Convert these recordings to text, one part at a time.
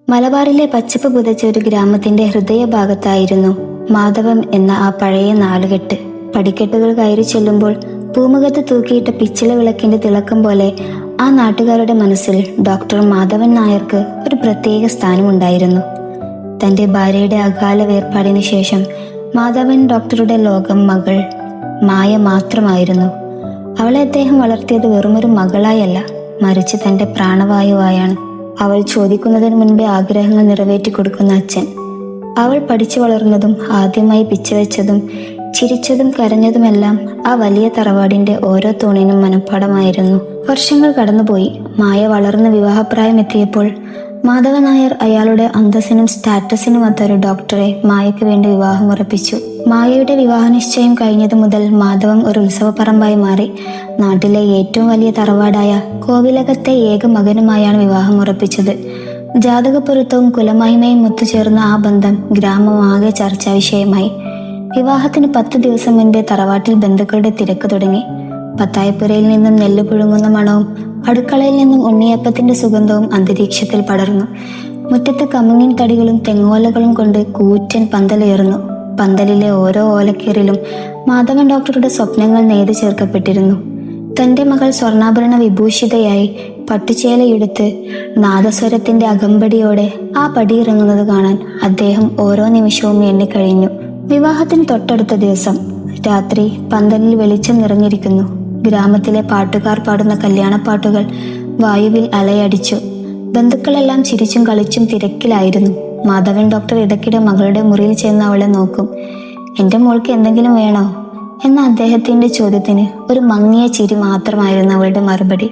മലബാറിലെ പച്ചപ്പ് പുതച്ച ഒരു ഗ്രാമത്തിന്റെ ഹൃദയഭാഗത്തായിരുന്നു മാധവം എന്ന ആ പഴയ നാലുകെട്ട്. പടിക്കെട്ടുകൾ കയറി ചെല്ലുമ്പോൾ പൂമുഖത്ത് തൂക്കിയിട്ട പിച്ചില വിളക്കിന്റെ തിളക്കം പോലെ ആ നാട്ടുകാരുടെ മനസ്സിൽ ഡോക്ടർ മാധവൻ നായർക്ക് ഒരു പ്രത്യേക സ്ഥാനമുണ്ടായിരുന്നു. തന്റെ ഭാര്യയുടെ അകാല വേർപാടിനു ശേഷം മാധവൻ ഡോക്ടറുടെ ലോകം മകൾ മായ മാത്രമായിരുന്നു. അവളെ അദ്ദേഹം വളർത്തിയത് വെറുമൊരു മകളായല്ല, മറിച്ച് തന്റെ പ്രാണവായുവായാണ്. അവൾ ചോദിക്കുന്നതിന് മുൻപേ ആഗ്രഹങ്ങൾ നിറവേറ്റി കൊടുക്കുന്ന അച്ഛൻ. അവൾ പഠിച്ചു വളർന്നതും ആദ്യമായി പിച്ചവെച്ചതും ചിരിച്ചതും കരഞ്ഞതുമെല്ലാം ആ വലിയ തറവാടിന്റെ ഓരോ തൂണിനും മനഃപ്പാടമായിരുന്നു. വർഷങ്ങൾ കടന്നുപോയി. മായ വളർന്ന് വിവാഹപ്രായം എത്തിയപ്പോൾ മാധവൻ നായർ അയാളുടെ അന്തസ്സിനും സ്റ്റാറ്റസിനുമൊത്തൊരു ഡോക്ടറെ മായയ്ക്ക് വേണ്ടി വിവാഹം ഉറപ്പിച്ചു. മായയുടെ വിവാഹനിശ്ചയം കഴിഞ്ഞതു മുതൽ മാധവം ഒരു ഉത്സവപ്പറമ്പായി മാറി. നാട്ടിലെ ഏറ്റവും വലിയ തറവാടായ കോവിലകത്തെ ഏക മകനുമായാണ് വിവാഹം ഉറപ്പിച്ചത്. ജാതകപ്പൊരുത്തവും കുലമഹിമയും ഒത്തുചേർന്ന ആ ബന്ധം ഗ്രാമമാകെ ചർച്ചാ വിഷയമായി. വിവാഹത്തിന് 10 ദിവസം മുൻപേ തറവാട്ടിൽ ബന്ധുക്കളുടെ തിരക്ക് തുടങ്ങി. പത്തായപ്പുരയിൽ നിന്നും നെല്ല് പുഴുങ്ങുന്ന മണവും അടുക്കളയിൽ നിന്നും ഉണ്ണിയപ്പത്തിന്റെ സുഗന്ധവും അന്തരീക്ഷത്തിൽ പടർന്നു. മുറ്റത്ത് കമുങ്ങിൻ തടികളും തെങ്ങോലകളും കൊണ്ട് കൂറ്റൻ പന്തലുയർന്നു. പന്തലിലെ ഓരോ ഓലക്കീറിലും മാധവൻ ഡോക്ടറുടെ സ്വപ്നങ്ങൾ നെയ്തു ചേർക്കപ്പെട്ടിരുന്നു. തന്റെ മകൾ സ്വർണ്ണാഭരണ വിഭൂഷിതയായി പട്ടുചേലയെടുത്ത് നാദസ്വരത്തിന്റെ അകമ്പടിയോടെ ആ പടിയിറങ്ങുന്നത് കാണാൻ അദ്ദേഹം ഓരോ നിമിഷവും എണ്ണിക്കഴിഞ്ഞു. വിവാഹത്തിന് തൊട്ടടുത്ത ദിവസം രാത്രി പന്തലിൽ വെളിച്ചം നിറഞ്ഞിരിക്കുന്നു. ഗ്രാമത്തിലെ പാട്ടുകാർ പാടുന്ന കല്യാണപ്പാട്ടുകൾ വായുവിൽ അലയടിച്ചു. ബന്ധുക്കളെല്ലാം ചിരിച്ചും കളിച്ചും തിരക്കിലായിരുന്നു. മാധവൻ ഡോക്ടർ ഇടയ്ക്കിടെ മകളുടെ മുറിയിൽ ചെന്ന് അവളെ നോക്കും. "എന്റെ മോൾക്ക് എന്തെങ്കിലും വേണോ?" എന്ന അദ്ദേഹത്തിന്റെ ചോദ്യത്തിന് ഒരു മങ്ങിയ ചിരി മാത്രമായിരുന്നു അവളുടെ മറുപടി.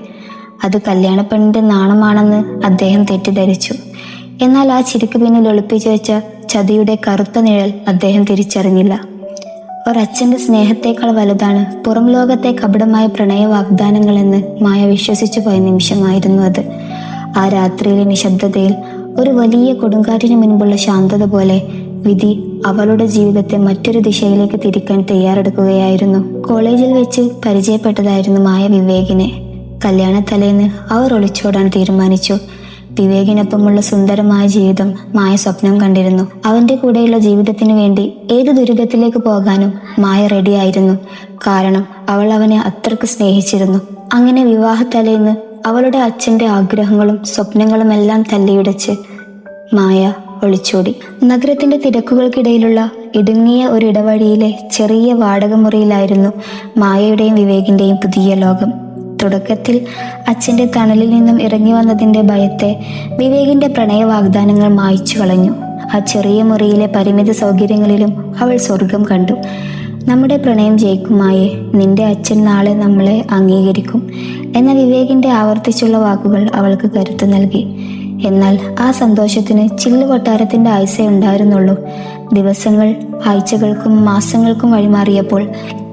അത് കല്യാണപ്പെണ്ണിന്റെ നാണമാണെന്ന് അദ്ദേഹം തെറ്റിദ്ധരിച്ചു. എന്നാൽ ആ ചിരിക്ക് പിന്നിൽ ഒളിപ്പിച്ചു വെച്ച ചതിയുടെ കറുത്ത നിഴൽ അദ്ദേഹം തിരിച്ചറിഞ്ഞില്ല. ഒരച്ഛന്റെ സ്നേഹത്തേക്കാൾ വലുതാണ് പുറം ലോകത്തെ കപടമായ പ്രണയ വാഗ്ദാനങ്ങൾ എന്ന് മായ വിശ്വസിച്ചു പോയ നിമിഷമായിരുന്നു അത്. ആ രാത്രിയിലെ നിശബ്ദതയിൽ ഒരു വലിയ കൊടുങ്കാറ്റിന് മുൻപുള്ള ശാന്തത പോലെ വിധി അവളുടെ ജീവിതത്തെ മറ്റൊരു ദിശയിലേക്ക് തിരിക്കാൻ തയ്യാറെടുക്കുകയായിരുന്നു. കോളേജിൽ വെച്ച് പരിചയപ്പെട്ടതായിരുന്നു മായ വിവേകിനെ. കല്യാണത്തലേന്ന് അവർ ഒളിച്ചോടാൻ തീരുമാനിച്ചു. വിവേകിനൊപ്പമുള്ള സുന്ദരമായ ജീവിതം മായ സ്വപ്നം കണ്ടിരുന്നു. അവന്റെ കൂടെയുള്ള ജീവിതത്തിന് വേണ്ടി ഏത് ദുരിതത്തിലേക്ക് പോകാനും മായ റെഡിയായിരുന്നു. കാരണം അവൾ അവനെ അത്രക്ക് സ്നേഹിച്ചിരുന്നു. അങ്ങനെ വിവാഹത്തലേന്ന് അവളുടെ അച്ഛന്റെ ആഗ്രഹങ്ങളും സ്വപ്നങ്ങളും എല്ലാം തല്ലിയുടച്ച് മായ ഒളിച്ചോടി. നഗരത്തിന്റെ തിരക്കുകൾക്കിടയിലുള്ള ഇടുങ്ങിയ ഒരു ഇടവഴിയിലെ ചെറിയ വാടക മുറിയിലായിരുന്നു മായയുടെയും വിവേകിന്റെയും പുതിയ ലോകം. തുടക്കത്തിൽ അച്ഛന്റെ തണലിൽ നിന്നും ഇറങ്ങി വന്നതിന്റെ ഭയത്തെ വിവേകിന്റെ പ്രണയ വാഗ്ദാനങ്ങൾ മായ്ച്ചു കളഞ്ഞു. ആ ചെറിയ മുറിയിലെ പരിമിത സൗകര്യങ്ങളിലും അവൾ സ്വർഗം കണ്ടു. "നമ്മുടെ പ്രണയം ജയിക്കുമായേ, നിന്റെ അച്ഛൻ നാളെ നമ്മളെ അംഗീകരിക്കും" എന്ന വിവേകിന്റെ ആവർത്തിച്ചുള്ള വാക്കുകൾ അവൾക്ക് കരുത്തു നൽകി. എന്നാൽ ആ സന്തോഷത്തിന് ചില്ലു കൊട്ടാരത്തിന്റെ ആയുസേ ഉണ്ടായിരുന്നുള്ളൂ. ദിവസങ്ങൾ ആഴ്ചകൾക്കും മാസങ്ങൾക്കും വഴിമാറിയപ്പോൾ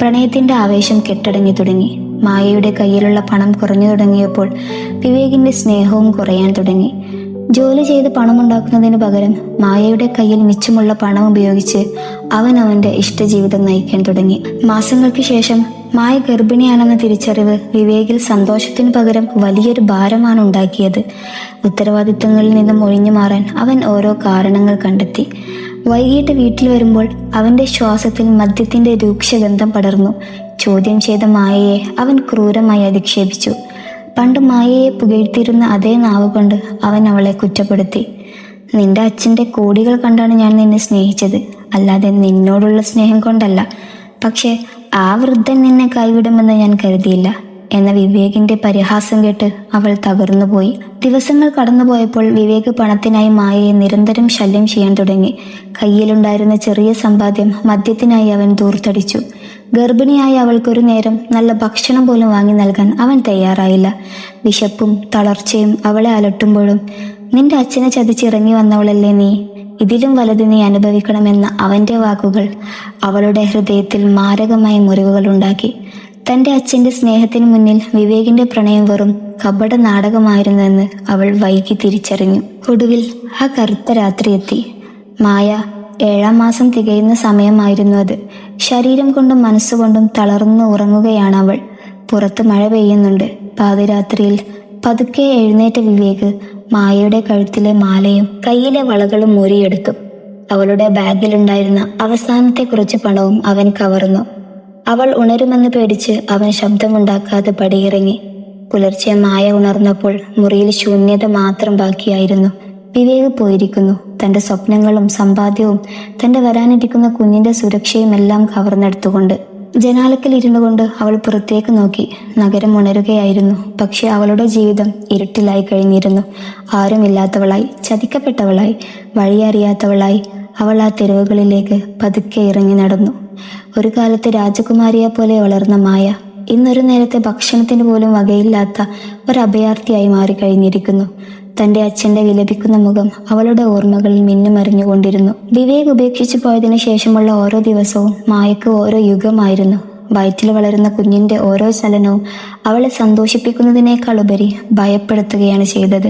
പ്രണയത്തിന്റെ ആവേശം കെട്ടടങ്ങി തുടങ്ങി. മായയുടെ കയ്യിലുള്ള പണം കുറഞ്ഞു തുടങ്ങിയപ്പോൾ വിവേകിന്റെ സ്നേഹവും കുറയാൻ തുടങ്ങി. ജോലി ചെയ്ത് പണമുണ്ടാക്കുന്നതിന് പകരം മായയുടെ കയ്യിൽ മിച്ചമുള്ള പണം ഉപയോഗിച്ച് അവൻ അവന്റെ ഇഷ്ടജീവിതം നയിക്കാൻ തുടങ്ങി. മാസങ്ങൾക്ക് ശേഷം മായ ഗർഭിണിയാണെന്ന തിരിച്ചറിവ് വിവേകിൽ സന്തോഷത്തിനു പകരം വലിയൊരു ഭാരമാണ് ഉണ്ടാക്കിയത്. ഉത്തരവാദിത്തങ്ങളിൽ നിന്നും ഒഴിഞ്ഞു മാറാൻ അവൻ ഓരോ കാരണങ്ങൾ കണ്ടെത്തി. വൈകിട്ട് വീട്ടിൽ വരുമ്പോൾ അവന്റെ ശ്വാസത്തിൽ മദ്യത്തിന്റെ രൂക്ഷഗന്ധം പടർന്നു. ചോദ്യം ചെയ്ത മായയെ അവൻ ക്രൂരമായി അധിക്ഷേപിച്ചു. പണ്ട് മായയെ പുകഴ്ത്തിയിരുന്ന അതേ നാവ് കൊണ്ട് അവൻ അവളെ കുറ്റപ്പെടുത്തി. "നിന്റെ അച്ഛൻ്റെ കോടികൾ കണ്ടാണ് ഞാൻ നിന്നെ സ്നേഹിച്ചത്, അല്ലാതെ നിന്നോടുള്ള സ്നേഹം കൊണ്ടല്ല. പക്ഷെ ആ വൃദ്ധൻ നിന്നെ കൈവിടുമെന്ന് ഞാൻ കരുതിയില്ല" എന്ന വിവേകിന്റെ പരിഹാസം കേട്ട് അവൾ തകർന്നുപോയി. ദിവസങ്ങൾ കടന്നുപോയപ്പോൾ വിവേക് പണത്തിനായി മായയെ നിരന്തരം ശല്യം ചെയ്യാൻ തുടങ്ങി. കയ്യിലുണ്ടായിരുന്ന ചെറിയ സമ്പാദ്യം മദ്യത്തിനായി അവൻ ദൂർത്തടിച്ചു. ഗർഭിണിയായ അവൾക്കൊരു നേരം നല്ല ഭക്ഷണം പോലും വാങ്ങി നൽകാൻ അവൻ തയ്യാറായില്ല. വിശപ്പും തളർച്ചയും അവളെ അലട്ടുമ്പോഴും "നിന്റെ അച്ഛനെ ചതിച്ചിറങ്ങി വന്നവളല്ലേ നീ, ഇതിലും വലുത് നീ അനുഭവിക്കണമെന്ന അവന്റെ വാക്കുകൾ അവളുടെ ഹൃദയത്തിൽ മാരകമായ മുറിവുകൾ ഉണ്ടാക്കി. തന്റെ അച്ഛന്റെ സ്നേഹത്തിന് മുന്നിൽ വിവേകിന്റെ പ്രണയം വെറും കപട നാടകമായിരുന്നുവെന്ന് അവൾ വൈകി തിരിച്ചറിഞ്ഞു. ഒടുവിൽ ആ കറുത്ത രാത്രി എത്തി. മായ 7-ാം മാസം തികയുന്ന സമയമായിരുന്നു അത്. ശരീരം കൊണ്ടും മനസ്സുകൊണ്ടും തളർന്നു ഉറങ്ങുകയാണ് അവൾ. പുറത്ത് മഴ പെയ്യുന്നുണ്ട്. പാതിരാത്രിയിൽ പതുക്കെ എഴുന്നേറ്റ വിവേക് മായയുടെ കഴുത്തിലെ മാലയും കയ്യിലെ വളകളും ഊരിയെടുത്തു. അവളുടെ ബാഗിലുണ്ടായിരുന്ന അവസാനത്തെ കുറച്ച് പണവും അവൻ കവർന്നു. അവൾ ഉണരുമെന്ന് പേടിച്ച് അവൻ ശബ്ദമുണ്ടാക്കാതെ പടിയിറങ്ങി. പുലർച്ചെ മായ ഉണർന്നപ്പോൾ മുറിയിൽ ശൂന്യത മാത്രം ബാക്കിയായിരുന്നു. വിവേക് പോയിരിക്കുന്നു. തൻ്റെ സ്വപ്നങ്ങളും സമ്പാദ്യവും തൻ്റെ വരാനിരിക്കുന്ന കുഞ്ഞിൻ്റെ സുരക്ഷയും എല്ലാം കവർന്നെടുത്തുകൊണ്ട്. ജനാലക്കൽ ഇരുന്നു കൊണ്ട് അവൾ പുറത്തേക്ക് നോക്കി. നഗരം ഉണരുകയായിരുന്നു. പക്ഷെ അവളുടെ ജീവിതം ഇരുട്ടിലായി കഴിഞ്ഞിരുന്നു. ആരുമില്ലാത്തവളായി, ചതിക്കപ്പെട്ടവളായി, വഴിയറിയാത്തവളായി അവൾ ആ തെരുവുകളിലേക്ക് പതുക്കെ ഇറങ്ങി നടന്നു. ഒരു കാലത്ത് രാജകുമാരിയെ പോലെ വളർന്ന മായ ഇന്നൊരു നേരത്തെ ഭക്ഷണത്തിന് പോലും വകയില്ലാത്ത ഒരഭയാർത്ഥിയായി മാറിക്കഴിഞ്ഞിരിക്കുന്നു. തൻ്റെ അച്ഛൻ്റെ വിലപിക്കുന്ന മുഖം അവളുടെ ഓർമ്മകളിൽ മിന്നുമറിഞ്ഞുകൊണ്ടിരുന്നു. വിവേക് ഉപേക്ഷിച്ചു പോയതിനു ശേഷമുള്ള ഓരോ ദിവസവും മായക്ക് ഓരോ യുഗമായിരുന്നു. വയറ്റിൽ വളരുന്ന കുഞ്ഞിൻ്റെ ഓരോ ചലനവും അവളെ സന്തോഷിപ്പിക്കുന്നതിനേക്കാൾ ഉപരി ഭയപ്പെടുത്തുകയാണ് ചെയ്തത്.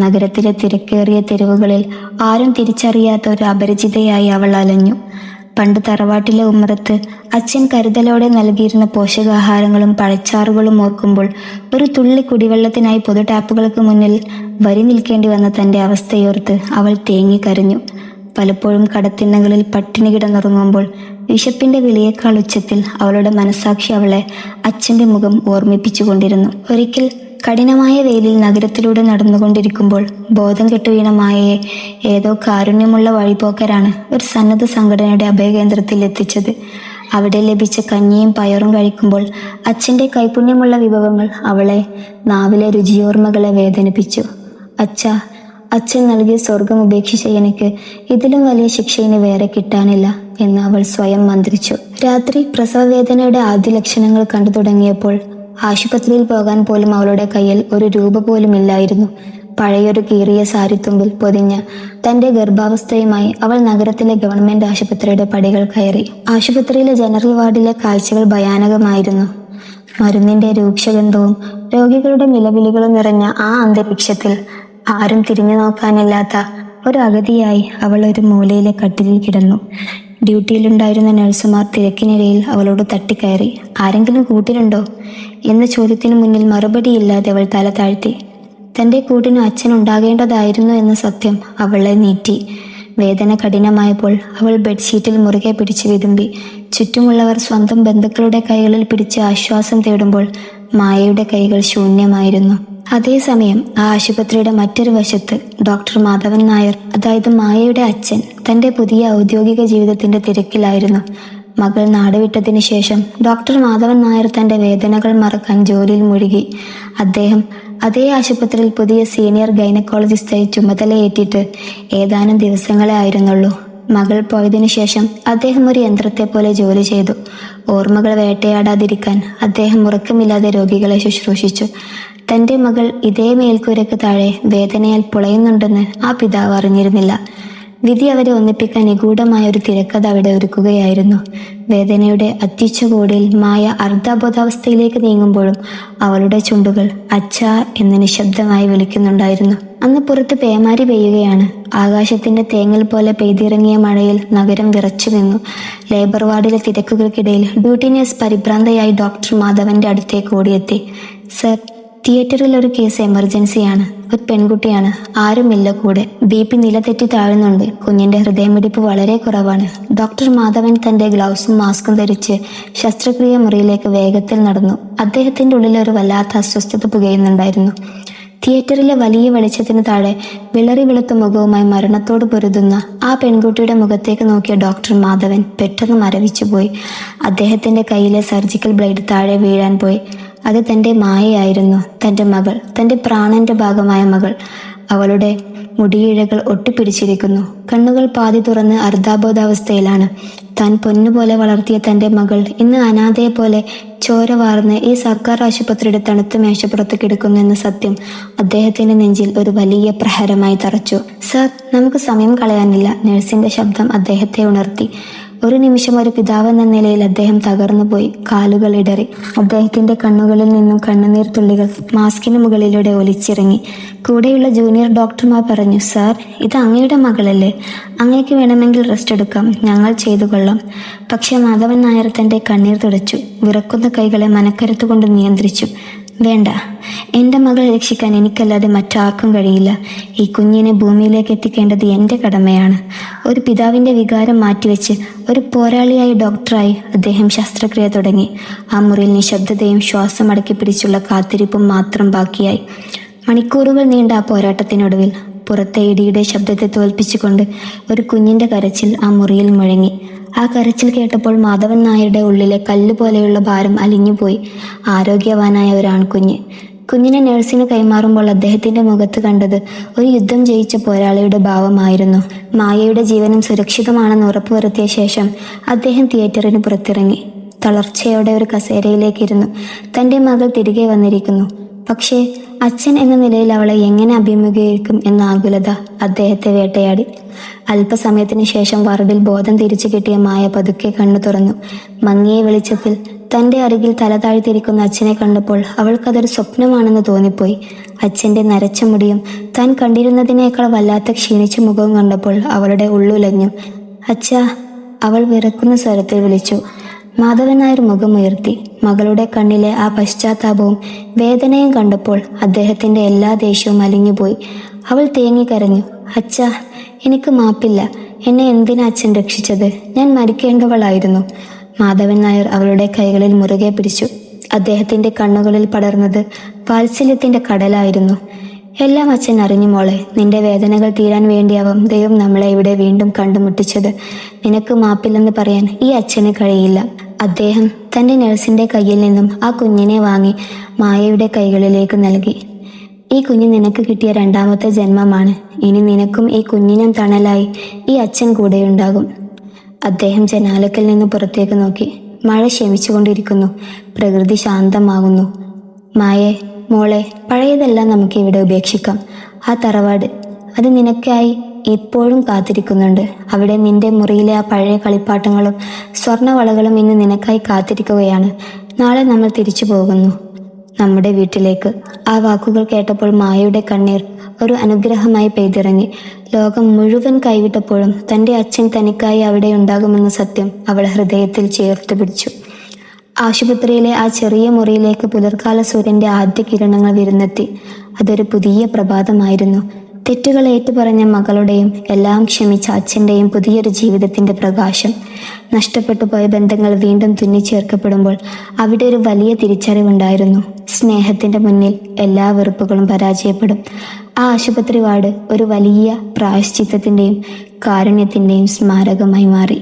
നഗരത്തിലെ തിരക്കേറിയ തെരുവുകളിൽ ആരും തിരിച്ചറിയാത്ത ഒരു അപരിചിതയായി അവൾ അലഞ്ഞു. പണ്ട് തറവാട്ടിലെ ഉമ്മറത്ത് അച്ഛൻ കരുതലോടെ നൽകിയിരുന്ന പോഷകാഹാരങ്ങളും പഴച്ചാറുകളും ഓർക്കുമ്പോൾ ഒരു തുള്ളി കുടിവെള്ളത്തിനായി പൊതു ടാപ്പുകൾക്ക് മുന്നിൽ വരി നിൽക്കേണ്ടി വന്ന തൻ്റെ അവസ്ഥയോർത്ത് അവൾ തേങ്ങിക്കരഞ്ഞു. പലപ്പോഴും കടത്തിണ്ണകളിൽ പട്ടിണി കിടന്നുറങ്ങുമ്പോൾ വിശപ്പിന്റെ വിളിയേക്കാൾ ഉച്ചത്തിൽ അവളുടെ മനസാക്ഷി അവളെ അച്ഛൻ്റെ മുഖം ഓർമ്മിപ്പിച്ചുകൊണ്ടിരുന്നു. ഒരിക്കൽ കഠിനമായ വെയിലിൽ നഗരത്തിലൂടെ നടന്നുകൊണ്ടിരിക്കുമ്പോൾ ബോധം കെട്ടുവീണ മായയെ ഏതോ കാരുണ്യമുള്ള വഴിപോക്കരാണ് ഒരു സന്നദ്ധ സംഘടനയുടെ അഭയകേന്ദ്രത്തിൽ എത്തിച്ചത്. അവിടെ ലഭിച്ച കഞ്ഞിയും പയറും കഴിക്കുമ്പോൾ അച്ഛൻ്റെ കൈപുണ്യമുള്ള വിഭവങ്ങൾ അവളെ നാവിലെ രുചിയോർമ്മകളെ വേദനിപ്പിച്ചു. അച്ഛാ, അച്ഛൻ നൽകിയ സ്വർഗം ഉപേക്ഷിച്ച എനിക്ക് ഇതിലും വലിയ ശിക്ഷ ഇനി വേറെ കിട്ടാനില്ല എന്ന് അവൾ സ്വയം മന്ത്രിച്ചു. രാത്രി പ്രസവവേദനയുടെ ആദ്യ ലക്ഷണങ്ങൾ കണ്ടു തുടങ്ങിയപ്പോൾ ആശുപത്രിയിൽ പോകാൻ പോലും അവളുടെ കയ്യിൽ ഒരു രൂപ പോലും ഇല്ലായിരുന്നു. പഴയൊരു കീറിയ സാരിത്തുമ്പിൽ പൊതിഞ്ഞ തൻ്റെ ഗർഭാവസ്ഥയുമായി അവൾ നഗരത്തിലെ ഗവൺമെന്റ് ആശുപത്രിയുടെ പടികൾ കയറി. ആശുപത്രിയിലെ ജനറൽ വാർഡിലെ കാഴ്ചകൾ ഭയാനകമായിരുന്നു. മരുന്നിന്റെ രൂക്ഷഗന്ധവും രോഗികളുടെ നിലവിളികളും നിറഞ്ഞ ആ അന്തരീക്ഷത്തിൽ ആരും തിരിഞ്ഞു നോക്കാനില്ലാത്ത ഒരു അഗതിയായി അവൾ ഒരു മൂലയിലെ കട്ടിലിൽ കിടന്നു. ഡ്യൂട്ടിയിലുണ്ടായിരുന്ന നഴ്സുമാർ തിരക്കിനിടയിൽ അവളോട് തട്ടിക്കയറി. ആരെങ്കിലും കൂട്ടിലുണ്ടോ എന്ന ചോദ്യത്തിന് മുന്നിൽ മറുപടിയില്ലാതെ അവൾ തല താഴ്ത്തി. തൻ്റെ കൂട്ടിന് അച്ഛൻ ഉണ്ടാകേണ്ടതായിരുന്നു എന്ന സത്യം അവളെ നീറ്റി. വേദന കഠിനമായപ്പോൾ അവൾ ബെഡ്ഷീറ്റിൽ മുറുകെ പിടിച്ച് വിതുമ്പി. ചുറ്റുമുള്ളവർ സ്വന്തം ബന്ധുക്കളുടെ കൈകളിൽ പിടിച്ച് ആശ്വാസം തേടുമ്പോൾ മായയുടെ കൈകൾ ശൂന്യമായിരുന്നു. അതേസമയം ആ ആശുപത്രിയുടെ മറ്റൊരു വശത്ത് ഡോക്ടർ മാധവൻ നായർ, അതായത് മായയുടെ അച്ഛൻ, തൻ്റെ പുതിയ ഔദ്യോഗിക ജീവിതത്തിന്റെ തിരക്കിലായിരുന്നു. മകൾ നാടുവിട്ടതിന് ശേഷം ഡോക്ടർ മാധവൻ നായർ തൻ്റെ വേദനകൾ മറക്കാൻ ജോലിയിൽ മുഴുകി. അദ്ദേഹം അതേ ആശുപത്രിയിൽ പുതിയ സീനിയർ ഗൈനക്കോളജിസ്റ്റായി ചുമതലയേറ്റിട്ട് ഏതാനും ദിവസങ്ങളെ ആയിരുന്നുള്ളൂ. മകൾ പോയതിനു ശേഷം അദ്ദേഹം ഒരു യന്ത്രത്തെ പോലെ ജോലി ചെയ്തു. ഓർമ്മകൾ വേട്ടയാടാതിരിക്കാൻ അദ്ദേഹം ഉറക്കമില്ലാതെ രോഗികളെ ശുശ്രൂഷിച്ചു. തൻ്റെ മകൾ ഇതേ മേൽക്കൂരയ്ക്ക് താഴെ വേദനയാൽ പുളയുന്നുണ്ടെന്ന് ആ പിതാവ് അറിഞ്ഞിരുന്നില്ല. വിധി അവരെ ഒന്നിപ്പിക്കാൻ നിഗൂഢമായ ഒരു തിരക്കഥ അവിടെ ഒരുക്കുകയായിരുന്നു. വേദനയുടെ അത്യുച്ചകോടിയിൽ മായ അർദ്ധബോധാവസ്ഥയിലേക്ക് നീങ്ങുമ്പോഴും അവളുടെ ചുണ്ടുകൾ അച്ഛാ എന്ന് നിശബ്ദമായി വിളിക്കുന്നുണ്ടായിരുന്നു. അന്ന് പുറത്ത് പേമാരി പെയ്യുകയാണ്. ആകാശത്തിന്റെ തേങ്ങൽ പോലെ പെയ്തിറങ്ങിയ മഴയിൽ നഗരം വിറച്ചു നിന്നു. ലേബർ വാർഡിലെ തിരക്കുകൾക്കിടയിൽ ഡ്യൂട്ടി നേഴ്സ് പരിഭ്രാന്തയായി ഡോക്ടർ മാധവന്റെ അടുത്തേക്ക് ഓടിയെത്തി. സർ, തിയേറ്ററിൽ ഒരു കേസ് എമർജൻസിയാണ്. ഒരു പെൺകുട്ടിയാണ്. ആരുമില്ല കൂടെ. BP നിലതെറ്റി താഴുന്നുണ്ട്. കുഞ്ഞിന്റെ ഹൃദയമിടിപ്പ് വളരെ കുറവാണ്. ഡോക്ടർ മാധവൻ തന്റെ ഗ്ലൗസും മാസ്കും ധരിച്ച് ശസ്ത്രക്രിയ മുറിയിലേക്ക് വേഗത്തിൽ നടന്നു. അദ്ദേഹത്തിന്റെ ഉള്ളിൽ ഒരു വല്ലാത്ത അസ്വസ്ഥത പുകയുന്നുണ്ടായിരുന്നു. തിയേറ്ററിലെ വലിയ വെളിച്ചത്തിന് താഴെ വിളറി വെളുത്ത മുഖവുമായി മരണത്തോട് പൊരുതുന്ന ആ പെൺകുട്ടിയുടെ മുഖത്തേക്ക് നോക്കിയ ഡോക്ടർ മാധവൻ പെട്ടെന്ന് മരവിച്ചുപോയി. അദ്ദേഹത്തിന്റെ കയ്യിലെ സർജിക്കൽ ബ്ലേഡ് താഴെ വീഴാൻ പോയി. അത് തൻ്റെ മായയായിരുന്നു. തൻ്റെ മകൾ, തൻ്റെ പ്രാണന്റെ ഭാഗമായ മകൾ. അവളുടെ മുടിയിഴകൾ ഒട്ടിപ്പിടിച്ചിരിക്കുന്നു. കണ്ണുകൾ പാതി തുറന്ന് അർദ്ധാബോധാവസ്ഥയിലാണ്. താൻ പൊന്നുപോലെ വളർത്തിയ തൻ്റെ മകൾ ഇന്ന് അനാഥയെ പോലെ ചോര വാർന്ന് ഈ സർക്കാർ ആശുപത്രിയുടെ തണുത്ത മേശപ്പുറത്ത് കിടക്കുന്നു എന്ന സത്യം അദ്ദേഹത്തിന്റെ നെഞ്ചിൽ ഒരു വലിയ പ്രഹരമായി തറച്ചു. സർ, നമുക്ക് സമയം കളയാനില്ല. നഴ്സിന്റെ ശബ്ദം അദ്ദേഹത്തെ ഉണർത്തി. ഒരു നിമിഷം ഒരു പിതാവെന്ന നിലയിൽ അദ്ദേഹം തകർന്നുപോയി. കാലുകൾ ഇടറി. അദ്ദേഹത്തിന്റെ കണ്ണുകളിൽ നിന്നും കണ്ണുനീർ തുള്ളികൾ മാസ്കിന് മുകളിലൂടെ ഒലിച്ചിറങ്ങി. കൂടെയുള്ള ജൂനിയർ ഡോക്ടർമാർ പറഞ്ഞു, സാർ, ഇത് അങ്ങയുടെ മകളല്ലേ? അങ്ങേക്ക് വേണമെങ്കിൽ റെസ്റ്റ് എടുക്കാം. ഞങ്ങൾ ചെയ്തു കൊള്ളാം. പക്ഷെ മാധവൻ നായർ തന്റെ കണ്ണീർ തുടച്ചു. വിറക്കുന്ന കൈകളെ മനക്കരുത്തുകൊണ്ട് നിയന്ത്രിച്ചു. വേണ്ട, എൻ്റെ മകളെ രക്ഷിക്കാൻ എനിക്കല്ലാതെ മറ്റാർക്കും കഴിയില്ല. ഈ കുഞ്ഞിനെ ഭൂമിയിലേക്ക് എത്തിക്കേണ്ടത് എൻ്റെ കടമയാണ്. ഒരു പിതാവിൻ്റെ വികാരം മാറ്റിവെച്ച് ഒരു പോരാളിയായ ഡോക്ടറായി അദ്ദേഹം ശസ്ത്രക്രിയ തുടങ്ങി. ആ മുറിയിൽ നിശബ്ദതയും ശ്വാസം അടക്കി പിടിച്ചുള്ള കാത്തിരിപ്പും മാത്രം ബാക്കിയായി. മണിക്കൂറുകൾ നീണ്ട ആ പോരാട്ടത്തിനൊടുവിൽ പുറത്തെ ഇടിയുടെ ശബ്ദത്തെ തോൽപ്പിച്ചുകൊണ്ട് ഒരു കുഞ്ഞിൻ്റെ കരച്ചിൽ ആ മുറിയിൽ മുഴങ്ങി. ആ കരച്ചിൽ കേട്ടപ്പോൾ മാധവൻ നായരുടെ ഉള്ളിലെ കല്ലുപോലെയുള്ള ഭാരം അലിഞ്ഞുപോയി. ആരോഗ്യവാനായ ഒരു ആൺകുഞ്ഞ്. കുഞ്ഞിനെ നഴ്സിന് കൈമാറുമ്പോൾ അദ്ദേഹത്തിൻ്റെ മുഖത്ത് കണ്ടത് ഒരു യുദ്ധം ജയിച്ച പോരാളിയുടെ ഭാവമായിരുന്നു. മായയുടെ ജീവനും സുരക്ഷിതമാണെന്ന് ഉറപ്പുവരുത്തിയ ശേഷം അദ്ദേഹം തിയേറ്ററിന് പുറത്തിറങ്ങി. തളർച്ചയോടെ ഒരു കസേരയിലേക്കിരുന്നു. തൻ്റെ മകൾ തിരികെ വന്നിരിക്കുന്നു. പക്ഷേ അച്ഛൻ എന്ന നിലയിൽ അവളെ എങ്ങനെ അഭിമുഖീകരിക്കും എന്ന ആകുലത അദ്ദേഹത്തെ വേട്ടയാടി. അല്പസമയത്തിന് ശേഷം വാർഡിൽ ബോധം തിരിച്ചു കിട്ടിയ മായ പതുക്കെ കണ്ണു തുറന്നു. മങ്ങിയ വെളിച്ചത്തിൽ തൻ്റെ അരികിൽ തല താഴ്ത്തിരിക്കുന്ന അച്ഛനെ കണ്ടപ്പോൾ അവൾക്കതൊരു സ്വപ്നമാണെന്ന് തോന്നിപ്പോയി. അച്ഛൻ്റെ നരച്ച മുടിയും താൻ കണ്ടിരുന്നതിനേക്കാൾ വല്ലാത്ത ക്ഷീണിച്ച മുഖവും കണ്ടപ്പോൾ അവളുടെ ഉള്ളുലഞ്ഞു. അച്ഛാ, അവൾ വിറക്കുന്ന സ്വരത്തിൽ വിളിച്ചു. മാധവൻ നായർ മുഖമുയർത്തി. മകളുടെ കണ്ണിലെ ആ പശ്ചാത്താപവും വേദനയും കണ്ടപ്പോൾ അദ്ദേഹത്തിൻ്റെ എല്ലാ ദേഷ്യവും അലിഞ്ഞുപോയി. അവൾ തേങ്ങിക്കരഞ്ഞു. അച്ഛാ, എനിക്ക് മാപ്പില്ല. എന്നെ എന്തിനാ അച്ഛൻ രക്ഷിച്ചത്? ഞാൻ മരിക്കേണ്ടവളായിരുന്നു. മാധവൻ നായർ അവളുടെ കൈകളിൽ മുറുകെ പിടിച്ചു. അദ്ദേഹത്തിൻ്റെ കണ്ണുകളിൽ പടർന്നത് വാത്സല്യത്തിൻ്റെ കടലായിരുന്നു. എല്ലാം അച്ഛൻ അറിഞ്ഞു മോളെ. നിന്റെ വേദനകൾ തീരാൻ വേണ്ടിയാവും ദൈവം നമ്മളെ ഇവിടെ വീണ്ടും കണ്ടുമുട്ടിച്ചത്. നിനക്ക് മാപ്പില്ലെന്ന് പറയാൻ ഈ അച്ഛന് കഴിയില്ല. അദ്ദേഹം തൻ്റെ നഴ്സിൻ്റെ കയ്യിൽ നിന്നും ആ കുഞ്ഞിനെ വാങ്ങി മായയുടെ കൈകളിലേക്ക് നൽകി. ഈ കുഞ്ഞ് നിനക്ക് കിട്ടിയ രണ്ടാമത്തെ ജന്മമാണ്. ഇനി നിനക്കും ഈ കുഞ്ഞിനും തണലായി ഈ അച്ഛൻ കൂടെയുണ്ടാകും. അദ്ദേഹം ജനാലക്കൽ നിന്ന് പുറത്തേക്ക് നോക്കി. മഴ ശമിച്ചുകൊണ്ടിരിക്കുന്നു. പ്രകൃതി ശാന്തമാകുന്നു. മായേ, മോളെ, പഴയതെല്ലാം നമുക്ക് ഇവിടെ ഉപേക്ഷിക്കാം. ആ തറവാട്, അത് നിനക്കായി ഇപ്പോഴും കാത്തിരിക്കുന്നുണ്ട്. അവിടെ നിന്റെ മുറിയിലെ ആ പഴയ കളിപ്പാട്ടങ്ങളും സ്വർണ്ണവളകളും ഇന്ന് നിനക്കായി കാത്തിരിക്കുകയാണ്. നാളെ നമ്മൾ തിരിച്ചു പോകുന്നു നമ്മുടെ വീട്ടിലേക്ക്. ആ വാക്കുകൾ കേട്ടപ്പോൾ മായയുടെ കണ്ണീർ ഒരു അനുഗ്രഹമായി പെയ്തിറങ്ങി. ലോകം മുഴുവൻ കൈവിട്ടപ്പോഴും തൻ്റെ അച്ഛൻ തനിക്കായി അവിടെ ഉണ്ടാകുമെന്ന സത്യം അവൾ ഹൃദയത്തിൽ ചേർത്ത് പിടിച്ചു. ആശുപത്രിയിലെ ആ ചെറിയ മുറിയിലേക്ക് പുലർക്കാല സൂര്യൻ്റെ ആദ്യ കിരണങ്ങൾ വിരുന്നെത്തി. അതൊരു പുതിയ പ്രഭാതമായിരുന്നു. തെറ്റുകൾ ഏറ്റുപറഞ്ഞ മകളുടെയും എല്ലാം ക്ഷമിച്ച അച്ഛൻ്റെയും പുതിയൊരു ജീവിതത്തിൻ്റെ പ്രകാശം. നഷ്ടപ്പെട്ടു പോയ ബന്ധങ്ങൾ വീണ്ടും തുന്നിച്ചേർക്കപ്പെടുമ്പോൾ അവിടെ ഒരു വലിയ തിരിച്ചറിവുണ്ടായിരുന്നു. സ്നേഹത്തിൻ്റെ മുന്നിൽ എല്ലാ വെറുപ്പുകളും പരാജയപ്പെടും. ആ ആശുപത്രി വാർഡ് ഒരു വലിയ പ്രായശ്ചിത്തത്തിൻ്റെയും കാരുണ്യത്തിൻ്റെയും സ്മാരകമായി മാറി.